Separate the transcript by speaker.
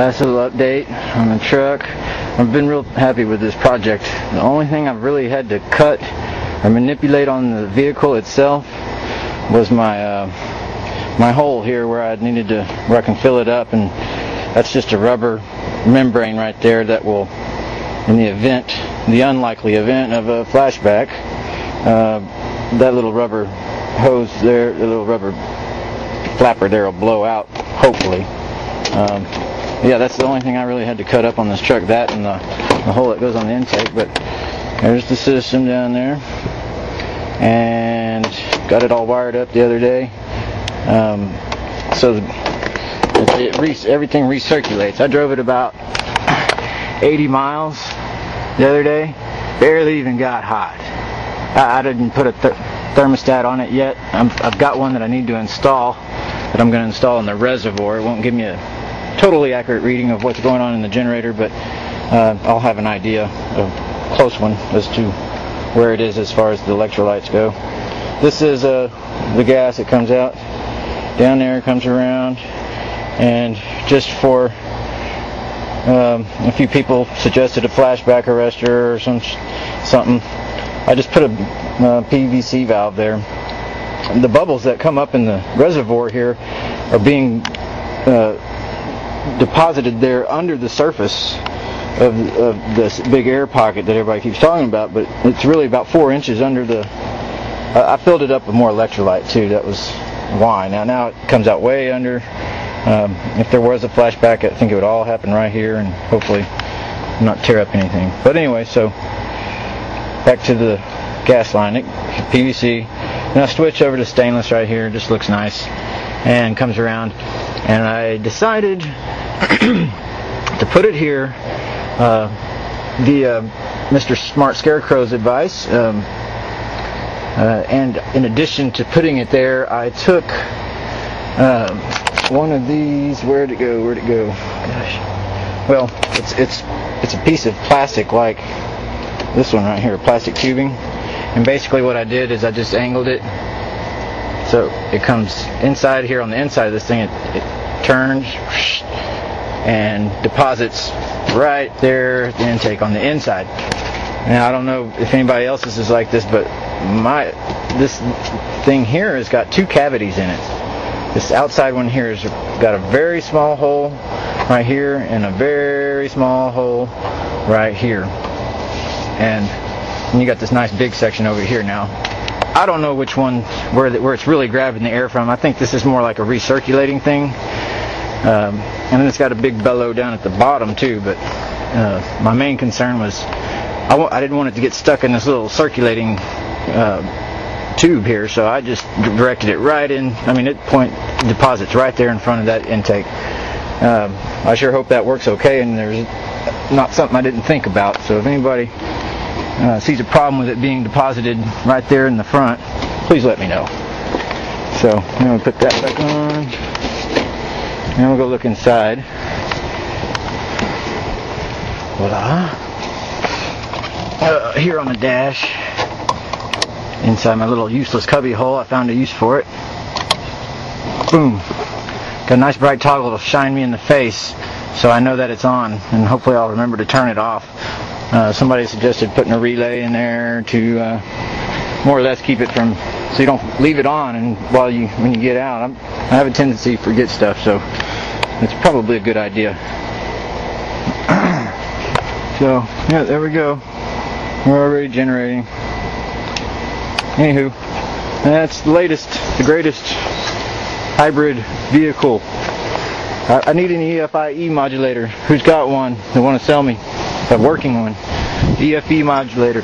Speaker 1: Last little update on the truck. I've been real happy with this project. The only thing I've really had to cut or manipulate on the vehicle itself was my my hole here where I can fill it up, and that's just a rubber membrane right there that will, in the unlikely event of a flashback, that little rubber hose there, the little rubber flapper there will blow out, hopefully. Yeah, that's the only thing I really had to cut up on this truck, that and the hole that goes on the intake. But there's the system down there, and got it all wired up the other day. So everything recirculates. I drove it about 80 miles the other day, barely even got hot. I didn't put a thermostat on it yet. I've got one that I need to install, that I'm going to install in the reservoir. It won't give me a totally accurate reading of what's going on in the generator, but I'll have an idea, a close one, as to where it is as far as the electrolytes go. This is the gas that comes out down there, comes around, and just for a few people suggested a flashback arrestor or something, I just put a PVC valve there. The bubbles that come up in the reservoir here are being deposited there under the surface of this big air pocket that everybody keeps talking about, but it's really about 4 inches under the... I filled it up with more electrolyte too. That was why. Now it comes out way under. If there was a flashback, I think it would all happen right here, and hopefully not tear up anything. But anyway, so back to the gas line. PVC. Now switch over to stainless right here. It just looks nice and comes around. And I decided to put it here via Mr. Smart Scarecrow's advice. And in addition to putting it there, I took one of these. Where'd it go? Gosh. Well, it's a piece of plastic like this one right here, plastic tubing. And basically what I did is I just angled it so it comes inside here on the inside of this thing. It turns and deposits right there at the intake on the inside. Now I don't know if anybody else's is like this, but this thing here has got 2 cavities in it. This outside one here has got a very small hole right here and a very small hole right here, and you got this nice big section over here. Now I don't know which one where it's really grabbing the air from. I think this is more like a recirculating thing, and then it's got a big bellow down at the bottom too. But my main concern was I didn't want it to get stuck in this little circulating tube here, so I just directed it right in. I mean, it deposits right there in front of that intake. I sure hope that works okay, and there's not something I didn't think about. So if anybody sees a problem with it being deposited right there in the front, please let me know. So I'm going to put that back on, and we'll go look inside. Voila. Here on the dash, inside my little useless cubby hole, I found a use for it. Boom. Got a nice bright toggle that'll shine me in the face, so I know that it's on, and hopefully I'll remember to turn it off. Somebody suggested putting a relay in there to more or less keep it from, so you don't leave it on and when you get out. I have a tendency to forget stuff, so it's probably a good idea. So yeah, there we go. We're already generating. Anywho, that's the latest, the greatest hybrid vehicle. I need an EFI modulator. Who's got one? They want to sell me a working one. EFE modulator.